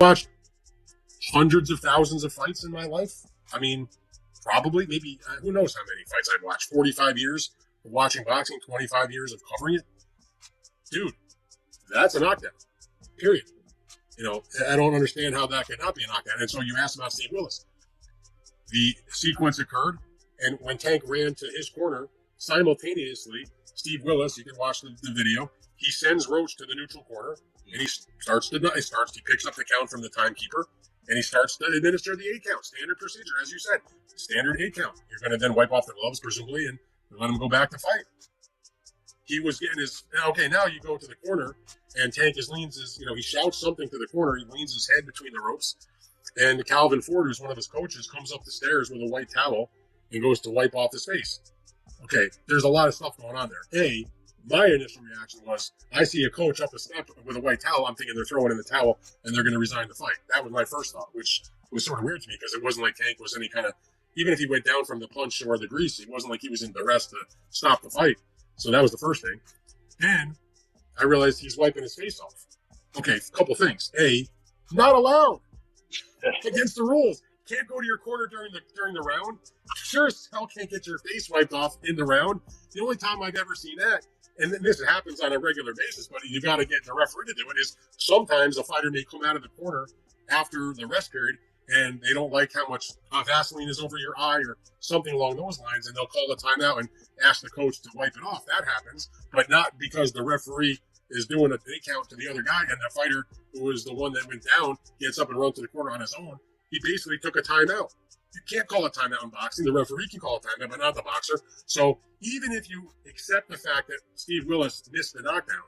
Watched hundreds of thousands of fights in my life. I mean, probably, maybe, who knows how many fights I've watched. 45 years of watching boxing, 25 years of covering it. Dude, that's a knockdown, period. You know, I don't understand how that cannot be a knockdown. And so you asked about Steve Willis. The sequence occurred, and when Tank ran to his corner, simultaneously, Steve Willis, you can watch the video, he sends Roach to the neutral corner, and he picks up the count from the timekeeper, and he starts to administer the 8 count, standard procedure, as you said, standard 8 count. You're going to then wipe off the gloves, presumably, and let him go back to fight. He was getting his, okay, now you go to the corner, and Tank he shouts something to the corner, he leans his head between the ropes, and Calvin Ford, who's one of his coaches, comes up the stairs with a white towel and goes to wipe off his face. Okay, there's a lot of stuff going on there. My initial reaction was, I see a coach up a step with a white towel, I'm thinking they're throwing in the towel and they're going to resign the fight. That was my first thought, which was sort of weird to me because it wasn't like Tank was any kind of, even if he went down from the punch or the grease, it wasn't like he was in duress to stop the fight. So that was the first thing. Then I realized he's wiping his face off. Okay, a couple things. Not allowed. Against the rules. Can't go to your corner during the round. Sure as hell can't get your face wiped off in the round. The only time I've ever seen that, and this happens on a regular basis, but you got to get the referee to do it, is sometimes a fighter may come out of the corner after the rest period and they don't like how much Vaseline is over your eye or something along those lines, and they'll call a timeout and ask the coach to wipe it off. That happens, but not because the referee is doing a day count to the other guy and the fighter who was the one that went down gets up and runs to the corner on his own. He basically took a timeout. You can't call a timeout in boxing. The referee can call a timeout, but not the boxer. So even if you accept the fact that Steve Willis missed the knockdown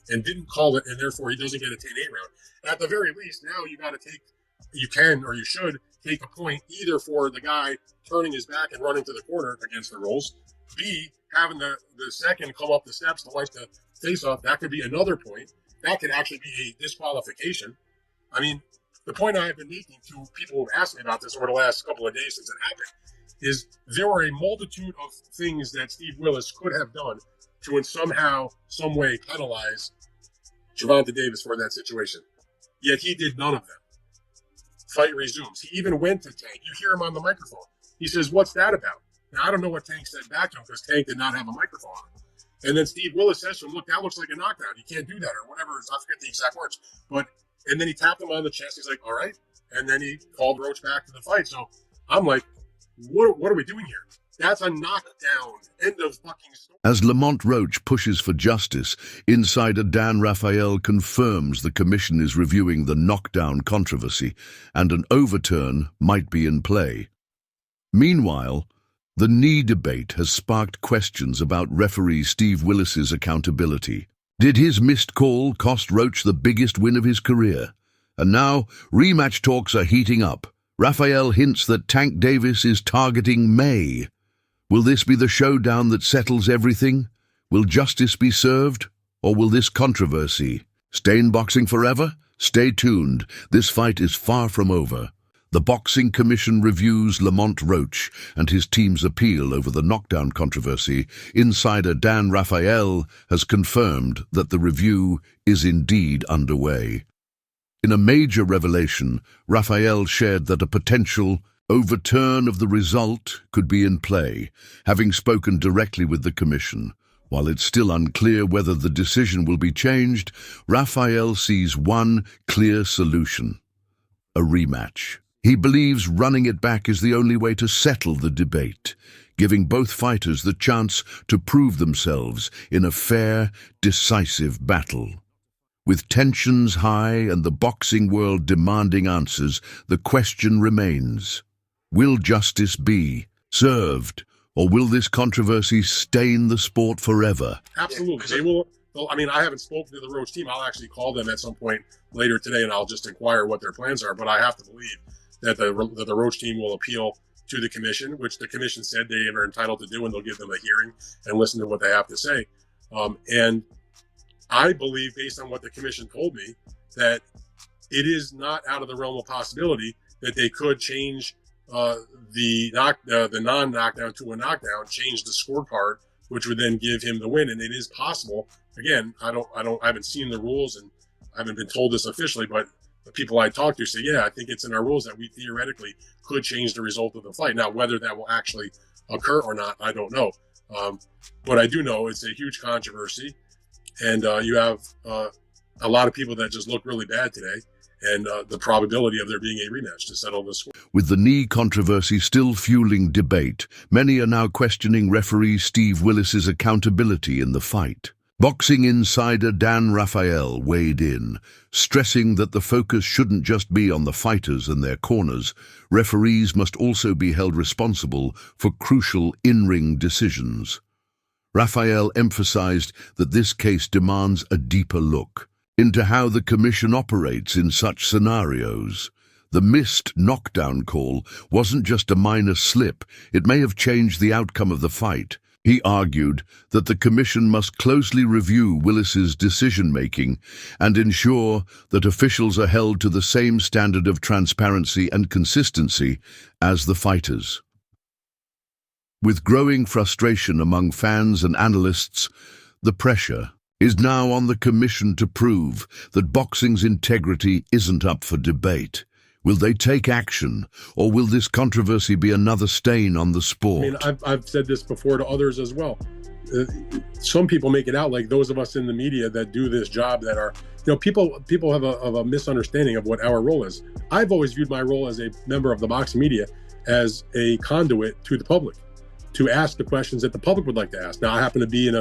and didn't call it, and therefore he doesn't get a 10-8 round, at the very least, now you can or you should take a point either for the guy turning his back and running to the corner against the rules, B, having the second come up the steps to wipe the face off. That could be another point. That could actually be a disqualification. I mean, the point I've been making to people who've asked me about this over the last couple of days since it happened is there were a multitude of things that Steve Willis could have done to in somehow, some way penalize Gervonta Davis for that situation. Yet he did none of them. Fight resumes. He even went to Tank. You hear him on the microphone. He says, "What's that about?" Now, I don't know what Tank said back to him because Tank did not have a microphone on. And then Steve Willis says to him, "Look, that looks like a knockdown. You can't do that," or whatever. I forget the exact words. And then he tapped him on the chest. He's like, "All right." And then he called Roach back to the fight. So I'm like, what are we doing here? That's a knockdown. End of fucking story. As Lamont Roach pushes for justice, insider Dan Rafael confirms the commission is reviewing the knockdown controversy and an overturn might be in play. Meanwhile, the knee debate has sparked questions about referee Steve Willis's accountability. Did his missed call cost Roach the biggest win of his career? And now, rematch talks are heating up. Rafael hints that Tank Davis is targeting May. Will this be the showdown that settles everything? Will justice be served? Or will this controversy stay in boxing forever? Stay tuned. This fight is far from over. The Boxing Commission reviews Lamont Roach and his team's appeal over the knockdown controversy. Insider Dan Rafael has confirmed that the review is indeed underway. In a major revelation, Rafael shared that a potential overturn of the result could be in play, having spoken directly with the commission. While it's still unclear whether the decision will be changed, Rafael sees one clear solution: a rematch. He believes running it back is the only way to settle the debate, giving both fighters the chance to prove themselves in a fair, decisive battle. With tensions high and the boxing world demanding answers, the question remains: will justice be served, or will this controversy stain the sport forever? Absolutely. They will. I mean, I haven't spoken to the Roach team. I'll actually call them at some point later today, and I'll just inquire what their plans are. But I have to believe that the Roach team will appeal to the commission, which the commission said they are entitled to do, and they'll give them a hearing and listen to what they have to say. And I believe, based on what the commission told me, that it is not out of the realm of possibility that they could change the non-knockdown to a knockdown, change the scorecard, which would then give him the win. And it is possible. Again, I haven't seen the rules and I haven't been told this officially, but the people I talk to say, yeah, I think it's in our rules that we theoretically could change the result of the fight. Now, whether that will actually occur or not, I don't know. But I do know it's a huge controversy, and you have a lot of people that just look really bad today, and the probability of there being a rematch to settle this score. With the knee controversy still fueling debate, many are now questioning referee Steve Willis's accountability in the fight. Boxing insider Dan Rafael weighed in, stressing that the focus shouldn't just be on the fighters and their corners. Referees must also be held responsible for crucial in-ring decisions. Rafael emphasized that this case demands a deeper look into how the commission operates in such scenarios. The missed knockdown call wasn't just a minor slip, it may have changed the outcome of the fight. He argued that the commission must closely review Willis's decision-making and ensure that officials are held to the same standard of transparency and consistency as the fighters. With growing frustration among fans and analysts, the pressure is now on the commission to prove that boxing's integrity isn't up for debate. Will they take action, or will this controversy be another stain on the sport? I mean, I've said this before to others as well. Some people make it out like those of us in the media that do this job that are, people have a misunderstanding of what our role is. I've always viewed my role as a member of the boxing media as a conduit to the public, to ask the questions that the public would like to ask. Now, I happen to be in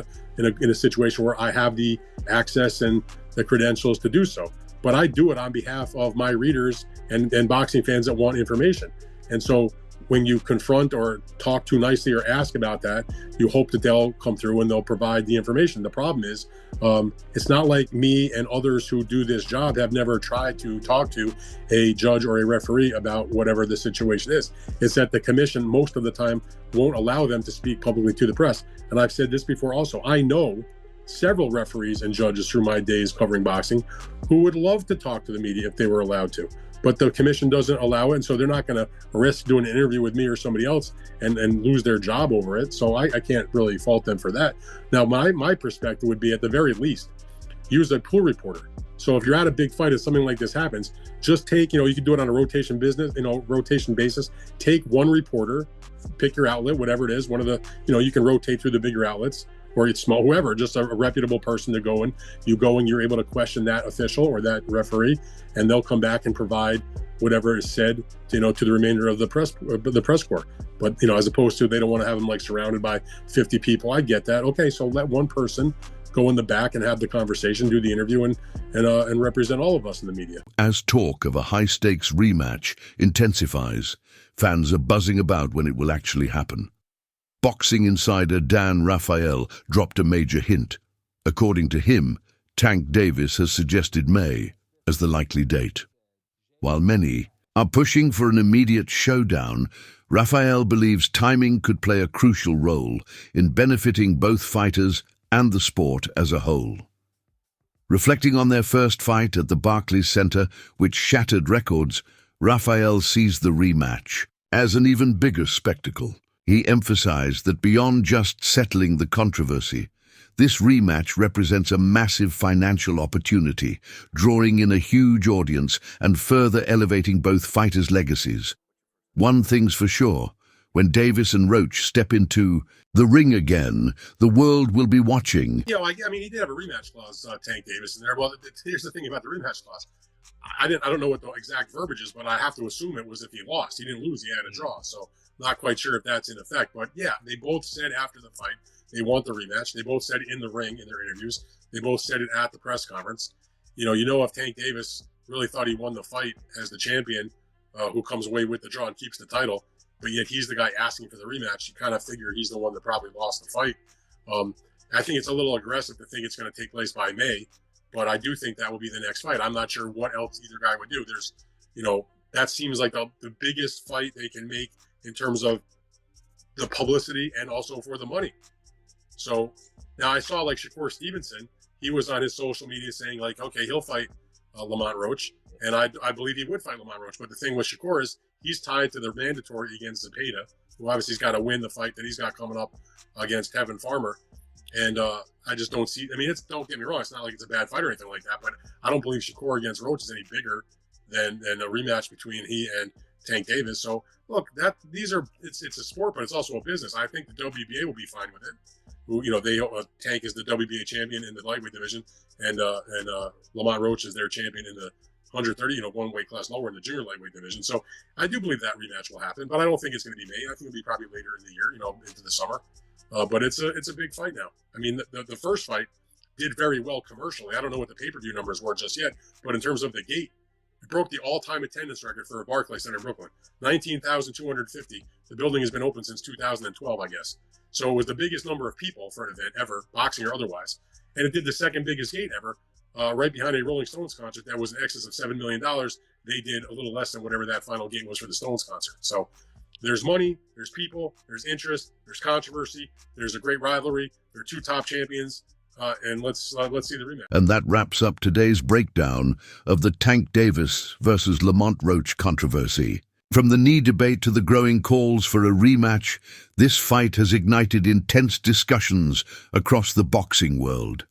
a situation where I have the access and the credentials to do so, but I do it on behalf of my readers and boxing fans that want information. And so when you confront or talk too nicely or ask about that, you hope that they'll come through and they'll provide the information. The problem is, it's not like me and others who do this job have never tried to talk to a judge or a referee about whatever the situation is. It's that the commission most of the time won't allow them to speak publicly to the press. And I've said this before also, I know several referees and judges through my days covering boxing who would love to talk to the media if they were allowed to. But the commission doesn't allow it, and so they're not going to risk doing an interview with me or somebody else and lose their job over it. So I can't really fault them for that. Now, my perspective would be, at the very least, use a pool reporter. So if you're at a big fight and something like this happens, just take, you can do it on a rotation basis. Take one reporter, pick your outlet, whatever it is. One of the, you can rotate through the bigger outlets, or it's small, whoever, just a reputable person to go in. You go and you're able to question that official or that referee, and they'll come back and provide whatever is said, to the remainder of the press corps. But, as opposed to, they don't want to have them like surrounded by 50 people. I get that. Okay, so let one person go in the back and have the conversation, do the interview, and represent all of us in the media. As talk of a high-stakes rematch intensifies, fans are buzzing about when it will actually happen. Boxing insider Dan Rafael dropped a major hint. According to him, Tank Davis has suggested May as the likely date. While many are pushing for an immediate showdown, Rafael believes timing could play a crucial role in benefiting both fighters and the sport as a whole. Reflecting on their first fight at the Barclays Center, which shattered records, Rafael sees the rematch as an even bigger spectacle. He emphasized that beyond just settling the controversy, this rematch represents a massive financial opportunity, drawing in a huge audience and further elevating both fighters' legacies. One thing's for sure, when Davis and Roach step into the ring again, the world will be watching. He did have a rematch clause, Tank Davis, in there. Well, here's the thing about the rematch clause. I don't know what the exact verbiage is, but I have to assume it was if he lost. He didn't lose, he had a draw. So not quite sure if that's in effect. But yeah, they both said after the fight they want the rematch. They both said it in the ring in their interviews. They both said it at the press conference. If Tank Davis really thought he won the fight as the champion, who comes away with the draw and keeps the title, but yet he's the guy asking for the rematch, you kind of figure he's the one that probably lost the fight. I think it's a little aggressive to think it's going to take place by May, but I do think that will be the next fight. I'm not sure what else either guy would do. There's, that seems like the biggest fight they can make in terms of the publicity and also for the money. So now I saw like Shakur Stevenson, he was on his social media saying like, okay, he'll fight Lamont Roach. And I believe he would fight Lamont Roach. But the thing with Shakur is he's tied to the mandatory against Zepeda, who obviously has got to win the fight that he's got coming up against Kevin Farmer. And I just don't see, don't get me wrong, it's not like it's a bad fight or anything like that, but I don't believe Shakur against Roach is any bigger than a rematch between he and Tank Davis. So look, it's a sport, but it's also a business. I think the WBA will be fine with it. Tank is the WBA champion in the lightweight division, and Lamont Roach is their champion in the 130, one weight class lower in the junior lightweight division. So I do believe that rematch will happen, but I don't think it's going to be May. I think it'll be probably later in the year, into the summer. But it's a big fight now. I mean, the first fight did very well commercially. I don't know what the pay-per-view numbers were just yet, but in terms of the gate, it broke the all-time attendance record for a Barclays Center in Brooklyn, 19,250. The building has been open since 2012, I guess. So it was the biggest number of people for an event ever, boxing or otherwise. And it did the second biggest gate ever, right behind a Rolling Stones concert that was in excess of $7 million. They did a little less than whatever that final gate was for the Stones concert. So there's money, there's people, there's interest, there's controversy, there's a great rivalry. There are two top champions, and let's see the rematch. And that wraps up today's breakdown of the Tank Davis versus Lamont Roach controversy. From the knee debate to the growing calls for a rematch, this fight has ignited intense discussions across the boxing world.